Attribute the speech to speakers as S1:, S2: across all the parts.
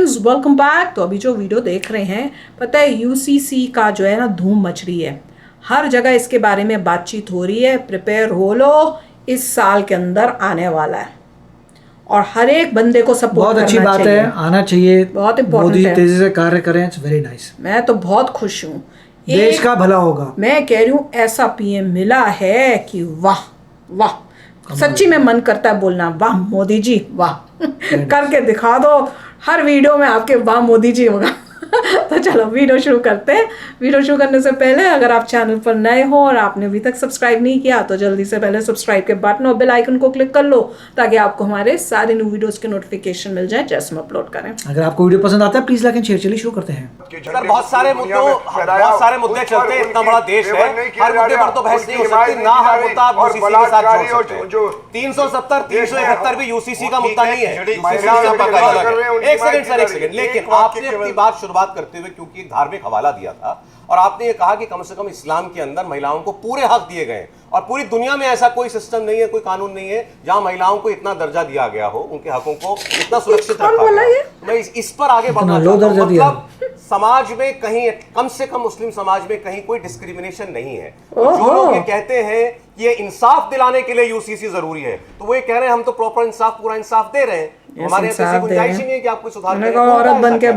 S1: Friends, welcome back. तो अभी जो वीडियो देख रहे हैं, पता है यूसीसी का जो है ना धूम मच रही है। हर जगह इसके बारे में बातचीत हो रही है। प्रिपेयर हो लो, इस साल के अंदर आने वाला है और हर एक बंदे को सपोर्ट
S2: बहुत अच्छी बात
S1: चाहिए।
S2: है, आना चाहिए।
S1: बहुत इम्पोर्टेंट है।
S2: मोदी तेजी से कार्य करें, इट्स वेरी नाइस।
S1: मैं तो बहुत खुश हूँ,
S2: देश का भला होगा।
S1: मैं कह रही हूँ ऐसा पीएम मिला है कि वाह वाह, सच्ची में मन करता है बोलना वाह मोदी जी वाह करके दिखा दो। हर वीडियो में आपके वाह मोदी जी होगा। तो चलो वीडियो शुरू करते हैं। वीडियो शुरू करने से पहले अगर आप चैनल पर नए हो और आपने अभी तक सब्सक्राइब नहीं किया तो जल्दी से पहले सब्सक्राइब के बटन और बेल आइकन को क्लिक कर लो ताकि आपको हमारे सारे न्यू वीडियोस के नोटिफिकेशन मिल जाए जैसे हम अपलोड करें।
S2: अगर आपको वीडियो पसंद आता है प्लीज लाइक एंड शेयर। चलिए शुरू करते हैं।
S3: सर बहुत सारे मुद्दे चलते हैं, इतना बड़ा देश है, हर मुद्दे पर तो बहस नहीं हो सकती। ना हर मुद्दा आप यूसीसी के साथ जोड़ सकते हैं। 370 371 भी यूसीसी का मुद्दा नहीं है। एक सेकंड, लेकिन आपने अपनी बात शुरुआत करते हुए क्योंकि एक धार्मिक हवाला दिया था और आपने ये कहा कि कम से कम इस्लाम के अंदर महिलाओं को पूरे हक दिए गए और पूरी दुनिया में ऐसा कोई सिस्टम नहीं है, कोई कानून नहीं है जहां महिलाओं को इतना दर्जा दिया गया हो, उनके हकों को इतना सुरक्षित रखा गया हो। मैं इस पर आगे बढ़ना चाहता हूं। मतलब समाज में कहीं, कम से कम मुस्लिम समाज में कहीं कोई डिस्क्रिमिनेशन नहीं है। जो लोग ये कहते हैं कि ये इंसाफ दिलाने के लिए यूसीसी जरूरी है, तो वो ये कह रहे हैं हम तो प्रॉपर इंसाफ, पूरा इंसाफ दे रहे हैं। हमारे ऐसी गुंजाइश ही नहीं है कि आप कोई सुधार करें।
S1: औरत बन के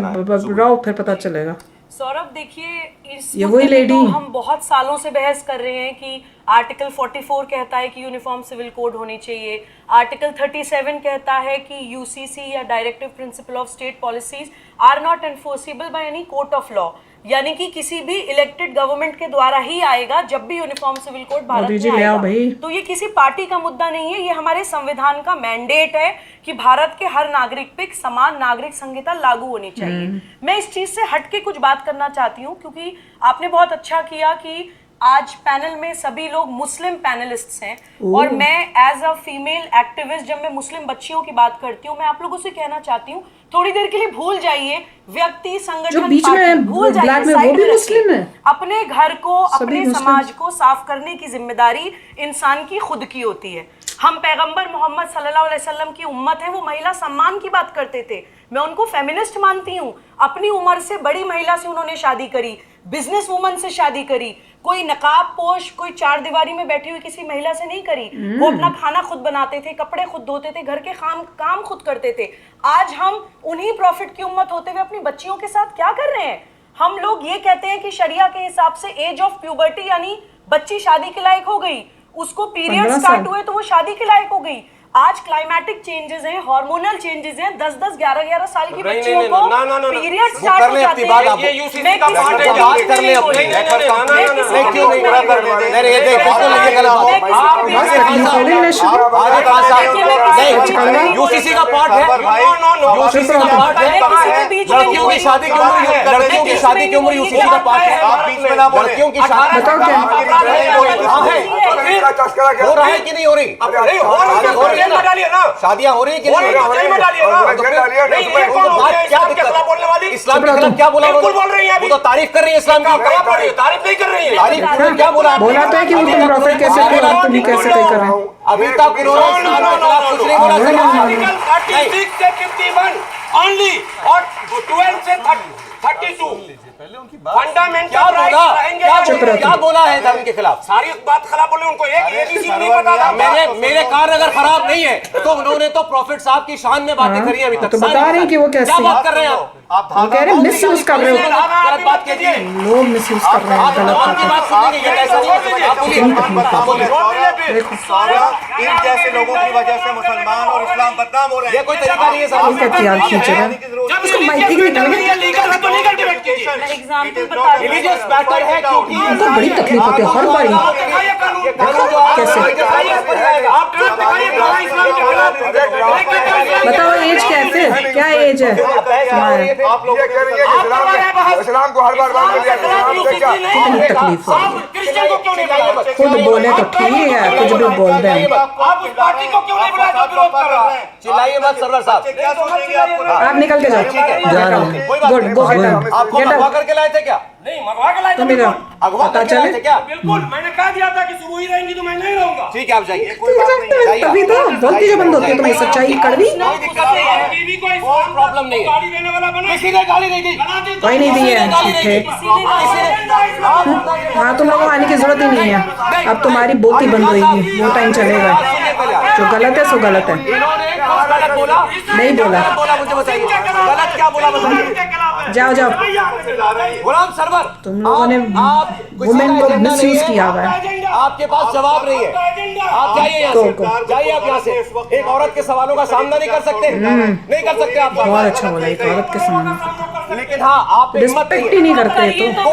S1: रहो फिर पता चलेगा।
S4: सौरभ देखिए, इस
S1: ये वही लेडी
S4: तो हम बहुत सालों से बहस कर रहे हैं कि आर्टिकल 44 कहता है कि यूनिफॉर्म सिविल कोड होनी चाहिए, आर्टिकल 37 कहता है कि यूसीसी या directive principle of state policies are not enforceable by any court of law, यानी कि किसी भी इलेक्टेड गवर्नमेंट के द्वारा ही आएगा जब भी यूनिफॉर्म सिविल कोड भारत में आएगा। तो ये किसी पार्टी का मुद्दा नहीं है, ये हमारे संविधान का मैंडेट है कि भारत के हर नागरिक पे समान नागरिक संहिता लागू होनी चाहिए। मैं इस चीज से हटके कुछ बात करना चाहती हूँ क्योंकि आपने बहुत अच्छा किया कि आज पैनल में सभी लोग मुस्लिम पैनलिस्ट्स हैं और मैं एज अ फीमेल एक्टिविस्ट जब मैं मुस्लिम बच्चियों की बात करती हूँ, मैं आप लोगों से कहना चाहती हूँ थोड़ी देर के लिए भूल जाइए व्यक्ति, संगठन, पार्टी भूल जाइए, साइड में रखिए। अपने घर को, अपने समाज को साफ करने की जिम्मेदारी इंसान की खुद की होती है। हम पैगंबर मोहम्मद सल्लल्लाहु अलैहि वसल्लम की उम्मत है, वो महिला सम्मान की बात करते थे। मैं उनको फेमिनिस्ट मानती हूँ। अपनी उम्र से बड़ी महिला से उन्होंने शादी करी, बिजनेस वुमन से शादी करी, कोई नकाब पोश, कोई चार दीवारी में बैठी हुई किसी महिला से नहीं करी। वो अपना खाना खुद बनाते थे, कपड़े खुद धोते थे, घर के काम खुद करते थे। आज हम उन्हीं प्रॉफिट की उम्मत होते हुए अपनी बच्चियों के साथ क्या कर रहे हैं? हम लोग ये कहते हैं कि शरिया के हिसाब से एज ऑफ प्यूबर्टी यानी बच्ची शादी के लायक हो गई, उसको पीरियड स्टार्ट हुए तो वो शादी के लायक हो गई। आज क्लाइमेटिक चेंजेस हैं, हार्मोनल चेंजेस हैं, 10-10, 11-11 साल की बच्चियों को पीरियड स्टार्ट हो जाते हैं।
S3: ये यूसीसी का पार्ट है, बात कर ले अपनी। नहीं क्यों नहीं पूरा कर देते? नहीं ये देख बिल्कुल ये गलत बात। नहीं यूसीसी का पार्ट है, यूसीसी का पार्ट है। लड़कियों की शादी की उम्र, लड़कियों की शादी की उम्र यूसीसी का पार्ट है। आप बीच में ना बोले। लड़कियों की शादी हो रहा है कि नहीं हो रही? हो रही शादियां हो रही है कि नहीं? इस्लाम के खिलाफ क्या बोला? बिल्कुल बोल रही है। वो तो तारीफ कर रही है इस्लाम की। तारीफ नहीं कर रही है। तारीफ क्या बोला?
S1: बोला तो है कि वो प्रॉफिट कैसे बोला, तुम कैसे कर रहे हो?
S3: अभी तक उन्होंने कुछ नहीं बोला। आर्टिकल 36 से 51 ओनली और 12 से 32 फंडामेंटल राइट्स रहेंगे। क्या बोला है धर्म के खिलाफ? सारी बात खराब बोले, उनको एक एबीसी नहीं पता था। मेरे कार्य अगर खराब नहीं है तो उन्होंने तो प्रॉफिट साहब की शान में बातें करी अभी तक।
S1: तो बता रहे हैं कि वो कैसे,
S3: क्या बात कर रहे हैं आप?
S1: कह रहे हैं मिसयूज कर रहे हो,
S3: गलत बात कीजिए।
S1: लोग मिसयूज कर रहे हैं, गलत
S3: की बात सुनेंगे ये कैसा नहीं है? आप बोलिए।
S5: इन जैसे लोगों की वजह से मुसलमान और इस्लाम बदनाम हो रहे हैं।
S3: ये कोई तरीका नहीं है सर।
S4: एग्जाम्पल बता रही
S3: रिलीजियस मैटर है क्योंकि
S1: तो बड़ी तकलीफ होती है हर बार। बताओ एज क्या है, फिर क्या एज है?
S5: आप लोग ये कह रही है कि इस्लाम को हर बार बात कर दिया।
S1: कितनी तकलीफ हो, खुद बोले तो ठीक है, कुछ भी बोल रहे हैं।
S3: आप उस पार्टी को क्यों नहीं बुलाते? विरोध कर रहा है। चिल्लाइए मत सरवर साहब।
S5: क्या सोचेंगे आपको?
S1: आप निकल के जाओ।
S3: ठीक है,
S2: जा रहे हैं।
S3: कोई बात
S1: गुड
S3: नहीं।
S1: गो गेट आउट।
S3: आपको
S1: गेट
S3: अगवा
S1: आउट।
S3: करके लाए थे क्या?
S6: नहीं मंगवा के लाए
S1: तुम
S6: थे
S1: इधर
S6: बिल्कुल।
S3: अगवा
S1: पता
S3: करके लाए थे
S1: चले
S3: क्या?
S6: बिल्कुल मैंने कह दिया था कि सुबह ही रहेंगी तो मैं नहीं रहूंगा।
S3: ठीक है, आप जाइए, कोई बात नहीं, जाइए।
S1: तभी तो बोलती जो बंद होती है तुम्हें सच्चाई कड़वी।
S3: कोई दिक्कत नहीं है,
S6: बीवी को इस
S3: कोई प्रॉब्लम नहीं है।
S6: गाड़ी देने वाला बना
S3: किसी ने गाली नहीं दी,
S1: कोई नहीं दी है झूठे। हाँ तुम लोगों को आने की जरूरत ही नहीं है। अब तुम्हारी बोलती बंद होगी, वो टाइम चलेगा। जो गलत है सो गलत है।
S3: इन्होंने कुछ गलत बोला?
S1: नहीं बोला।
S3: गलत बोला, मुझे बताइए, गलत क्या बोला बताइए।
S1: जाओ जाओ।
S3: गुलाम सरवर,
S1: तुम लोगों ने वुमेन को मिसयूज किया हुआ है।
S3: आपके पास जवाब नहीं है, आप जाइए यहाँ से, जाइए आप यहाँ से। एक औरत के सवालों का सामना नहीं कर सकते, नहीं कर सकते आप।
S1: बहुत अच्छा बोला, एक औरत के सामने
S3: लेकिन हाँ, आप
S1: रिस्पेक्ट ही नहीं करते तो।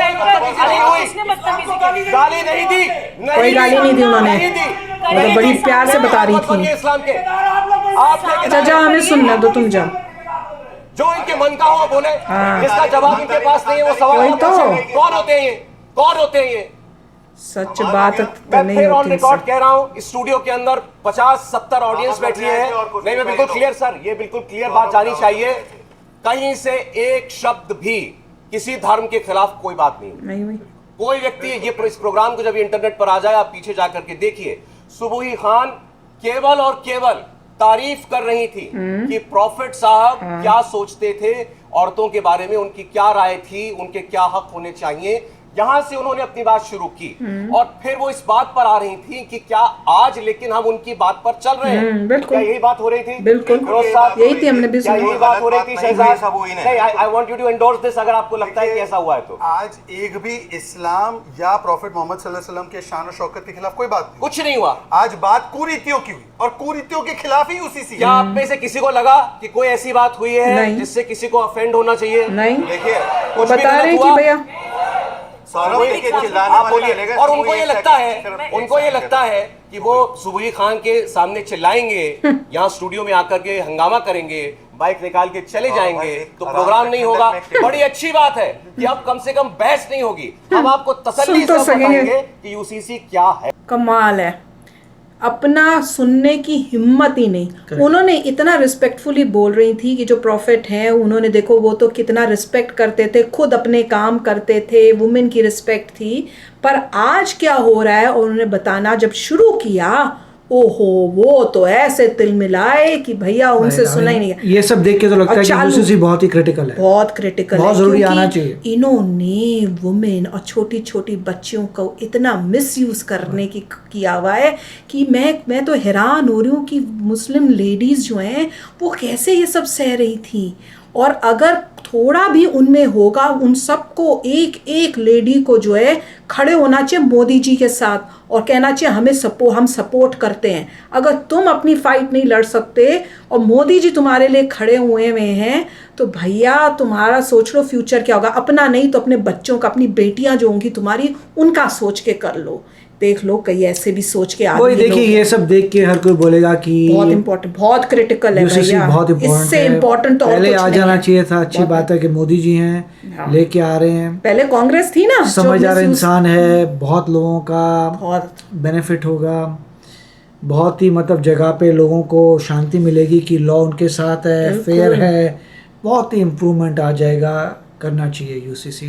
S3: गाली नहीं दी,
S1: कोई गाली नहीं दी उन्होंने,
S3: नहीं दी।
S1: वो तो बड़ी प्यार से बता रही थी।
S3: इस्लाम के आपने
S1: अच्छा जाओ, हमें सुनना दो, तुम जाओ।
S3: जो इनके मन का हो बोले, जिसका जवाब इनके पास नहीं है वो सवाल
S1: वही
S3: ना
S1: तो।
S3: पूछे। कौन होते हैं ये, कौन होते हैं ये?
S1: सच बात तो
S3: मैं
S1: नहीं
S3: फिर ऑन
S1: होती
S3: रिकॉर्ड
S1: इनसे।
S3: कह रहा हूँ, स्टूडियो के अंदर 50-70 ऑडियंस बैठी है। नहीं, मैं बिल्कुल क्लियर सर, ये बिल्कुल क्लियर बात जानी चाहिए। कहीं से एक शब्द भी किसी धर्म के खिलाफ कोई बात नहीं।
S1: नहीं हुई।
S3: कोई व्यक्ति ये इस प्रोग्राम को जब ये इंटरनेट पर आ जाए, आप पीछे जाकर के देखिए, सुबुही खान केवल और केवल तारीफ कर रही थी कि प्रॉफिट साहब क्या सोचते थे औरतों के बारे में, उनकी क्या राय थी, उनके क्या हक होने चाहिए। यहां से उन्होंने अपनी बात शुरू की और फिर वो इस बात पर आ रही थी कि क्या आज लेकिन हम उनकी बात पर चल रहे हैं।
S1: बिल्कुल।
S3: क्या यही बात हो रही थी?
S1: बिल्कुल।
S3: फिरोज साहब,
S1: यही थी, हमने भी
S3: क्या
S1: सुनी।
S3: यही बात हो रही थी शहजाद?
S5: सब हुई नहीं।
S3: नहीं, I want you to endorse this, अगर आपको लगता है कि ऐसा हुआ है तो।
S5: आज एक भी इस्लाम या प्रॉफिट मोहम्मद सल्लल्लाहु अलैहि वसल्लम के शान और शौकत के खिलाफ कोई बात नहीं।
S3: कुछ नहीं हुआ।
S5: आज बात कुरीतियों की हुई और कुरीतियों के खिलाफ ही उसी
S3: क्या आप में से किसी को लगा कि कोई ऐसी बात हुई है
S1: नहीं।
S3: जिससे किसी को ऑफेंड होना चाहिए?
S1: नहीं,
S5: देखिए
S3: कुछ भी
S1: बता
S3: गलत
S1: रहे हैं
S3: हुआ?
S1: कि भैया
S3: आप बोलिए। और उनको ये लगता है, उनको ये लगता है कि वो सुबुही खान के सामने चिल्लाएंगे, यहाँ स्टूडियो में आकर के हंगामा करेंगे, बाइक निकाल के चले जाएंगे तो प्रोग्राम नहीं होगा। बड़ी अच्छी बात है कि अब कम से कम बहस नहीं होगी। हम आपको तसल्ली
S1: सुन तो
S3: से
S1: सकेंगे।
S3: बताएंगे कि यूसीसी क्या है।
S1: कमाल है, अपना सुनने की हिम्मत ही नहीं। उन्होंने इतना रिस्पेक्टफुली बोल रही थी कि जो प्रॉफिट हैं उन्होंने, देखो वो तो कितना रिस्पेक्ट करते थे, खुद अपने काम करते थे, वुमेन की रिस्पेक्ट थी। पर आज क्या हो रहा है और उन्होंने बताना जब शुरू किया, ओहो वो तो ऐसे तिल मिलाए कि भैया उनसे सुना ही नहीं गया।
S2: ये सब देख के तो लगता है कि
S1: चालू।
S2: यूसीसी बहुत ही क्रिटिकल है,
S1: बहुत क्रिटिकल है,
S2: बहुत जरूरी
S1: क्योंकि
S2: आना चाहिए।
S1: इन्होंने वुमेन और छोटी छोटी बच्चियों को इतना मिसयूज करने की किया हुआ है कि मैं तो हैरान हो रही हूँ कि मुस्लिम लेडीज जो हैं वो कैसे ये सब सह रही थी। और अगर थोड़ा भी उनमें होगा, उन सबको एक एक लेडी को जो है खड़े होना चाहिए मोदी जी के साथ और कहना चाहिए हम सपोर्ट करते हैं। अगर तुम अपनी फाइट नहीं लड़ सकते और मोदी जी तुम्हारे लिए खड़े हुए हैं तो भैया तुम्हारा सोच लो फ्यूचर क्या होगा। अपना नहीं तो अपने बच्चों का, अपनी बेटियां जो होंगी तुम्हारी, उनका सोच के कर लो। देख लो कई ऐसे भी सोच के आदमी
S2: वही देखिए,
S1: लोग
S2: ये सब देख के हर कोई बोलेगा कि
S1: बहुत इम्पोर्टेंट, बहुत क्रिटिकल है
S2: यूसीसी
S1: भैया,
S2: बहुत इम्पोर्टेंट
S1: इससे
S2: है।
S1: इम्पोर्टेंट तो और
S2: पहले
S1: कुछ
S2: आ
S1: नहीं
S2: जाना
S1: है।
S2: चाहिए था। अच्छी बात है कि मोदी जी हैं, लेके आ रहे हैं।
S1: पहले कांग्रेस थी ना, जो
S2: समझदार
S1: misuse-
S2: इंसान है, बहुत लोगों का
S1: बहुत
S2: बेनिफिट होगा, बहुत ही मतलब जगह पे लोगों को शांति मिलेगी कि लॉ उनके साथ है, फेयर है, बहुत ही इम्प्रूवमेंट आ जाएगा। करना चाहिए यूसीसी।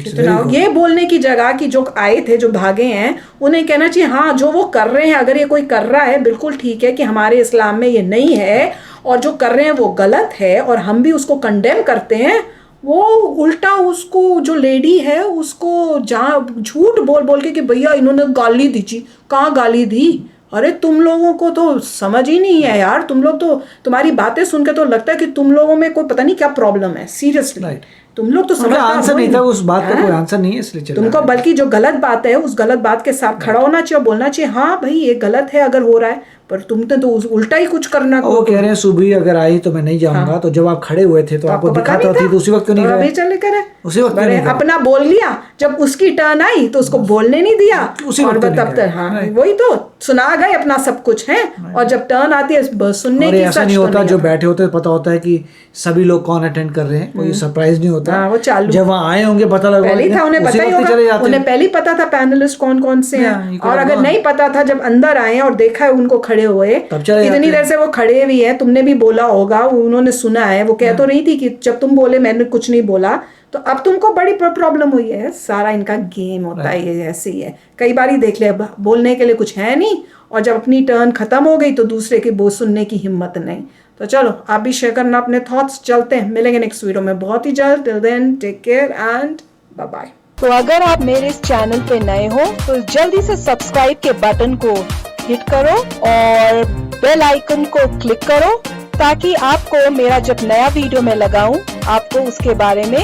S1: ये बोलने की जगह कि जो आए थे, जो भागे हैं, उन्हें कहना चाहिए हाँ जो वो कर रहे हैं, अगर ये कोई कर रहा है बिल्कुल ठीक है कि हमारे इस्लाम में ये नहीं है और जो कर रहे हैं वो गलत है और हम भी उसको कंडेम करते हैं। वो उल्टा उसको, जो लेडी है उसको जहाँ झूठ बोल बोल के कि भैया इन्होंने गाली दी जी, कहाँ गाली दी? अरे तुम लोगों को तो समझ ही नहीं है यार, तुम लोग तो, तुम्हारी बातें सुन के तो लगता है कि तुम लोगों में कोई पता नहीं क्या प्रॉब्लम है। सीरियसली तुम लोग तो समझदार
S2: आंसर
S1: हो
S2: नहीं
S1: ही
S2: था, उस बात का
S1: हाँ?
S2: कोई आंसर नहीं है, इसलिए चल रहा
S1: तुमको
S2: है।
S1: बल्कि जो गलत बात है उस गलत बात के साथ खड़ा होना चाहिए और बोलना चाहिए हाँ भाई ये गलत है अगर हो रहा है, पर तुमने तो उल्टा ही कुछ करना।
S2: वो कह रहे हैं सुबह अगर आई तो मैं नहीं जाऊंगा। तो जब आप खड़े हुए थे तो आपको
S1: पता
S2: दिखाता
S1: नहीं
S2: थी
S1: था?
S2: तो उसी वक्त क्यों नहीं
S1: अभी
S2: गए?
S1: चले करे
S2: उसी वक्त क्यों
S1: बड़े
S2: नहीं गए?
S1: अपना बोल लिया, जब उसकी टर्न आई तो उसको बोलने नहीं दिया
S2: उसी
S1: और
S2: वक्त नहीं
S1: तब
S2: गए।
S1: तक हाँ वही तो सुना गए अपना सब कुछ है। और जब टर्न आती है सुनने
S2: और
S1: की,
S2: ऐसा
S1: सच
S2: नहीं
S1: तो
S2: होता,
S1: नहीं
S2: जो
S1: आता।
S2: बैठे होते हैं पता होता है कि सभी लोग कौन अटेंड कर रहे हैं, कोई सरप्राइज नहीं होता।
S1: हाँ, वो चालू।
S2: जब वहाँ आए होंगे पता लगा,
S1: पहले ही था, उन्हें पता ही होगा, उन्हें पहले ही पता था पैनलिस्ट कौन कौन से हैं। और अगर नहीं पता था, जब अंदर आए और देखा है उनको खड़े खड़े हुए,
S2: तब चले
S1: इतनी
S2: जाते
S1: देर से वो खड़े भी है, तुमने भी बोला होगा, उन्होंने सुना है, वो कह तो रही थी कि जब तुम बोले मैंने कुछ नहीं बोला, तो अब तुमको बड़ी प्रॉब्लम हुई है। सारा इनका गेम होता है, ये ऐसे ही है। कई बार ही देख ले, बोलने के लिए कुछ है नहीं, और जब अपनी टर्न खत्म हो गई तो दूसरे की बोल सुनने की हिम्मत नहीं। तो चलो आप भी शेयर करना अपने थॉट्स। चलते हैं, मिलेंगे नेक्स्ट वीडियो में बहुत ही जल्द। Till then take care and bye bye.
S7: तो अगर आप मेरे इस चैनल पे नए हो तो जल्दी से सब्सक्राइब के बटन को हिट करो और बेल आइकन को क्लिक करो, ताकि आपको मेरा जब नया वीडियो मैं लगाऊं आपको उसके बारे में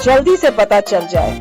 S7: जल्दी से पता चल जाए।